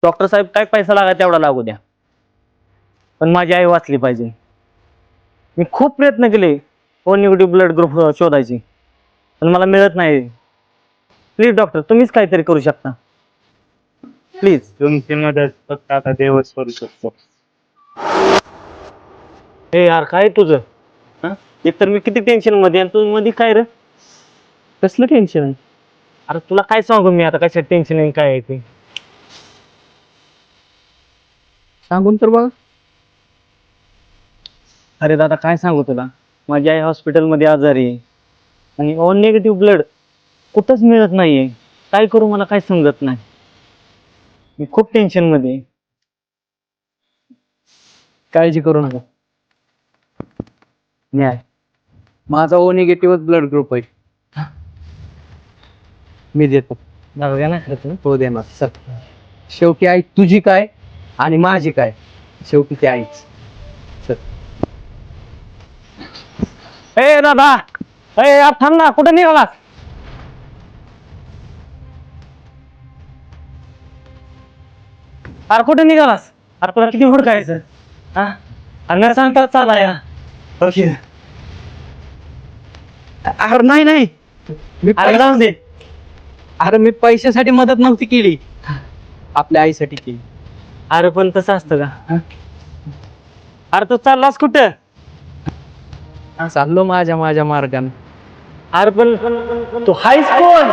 Doctor साहेब काय पैसा लागा तेवढा लागू द्या, पण माझी आई वाचली पाहिजे. मी खूप प्रयत्न केले ओ निगेटिव्ह ब्लड ग्रुप शोधायची, पण मला मिळत नाही. प्लीज डॉक्टर, तुम्हीच काहीतरी करू शकता प्लीज. तुमची मदत फक्त आता देवच करू शकतो. हे यार काय तुझं? एकतर मी किती टेन्शन मध्ये आणि तू मध्ये काय रे? कसलं टेन्शन आहे? अरे तुला काय सांगू मी आता, कशा टेन्शन आहे काय आहे ते सांगून तर बघ. अरे दादा काय सांगू तुला, माझी आई हॉस्पिटलमध्ये आजारी आहे आणि ओ निगेटिव्ह ब्लड कुठंच मिळत नाहीये. काय करू मला काय समजत नाही. मी खूप टेन्शन मध्ये आहे. काळजी करू नका. न्याय माझा ओ निगेटिव्ह ब्लड ग्रुप आहे. मी देतो. जाऊया ना. हो देणार सर. शेवटी आई तुझी काय आणि माझी काय, शेवटी ती आईच. सर ए दादा, ए यार थांब ना, कुठे निघाला? अरे कुठे निघालास? अरे तुला किती हुडकायचं हा? अरे न सांगता चाला या. ओके अरे नाही नाही, अरे जाऊ दे. अरे मी पैशासाठी मदत नव्हती केली, आपल्या आईसाठी केली. अरे पण तसं असतं का? अरे तू चाललास कुठं? चाललो माझ्या माझ्या मार्गाने. अरे पण तू हायस कोण?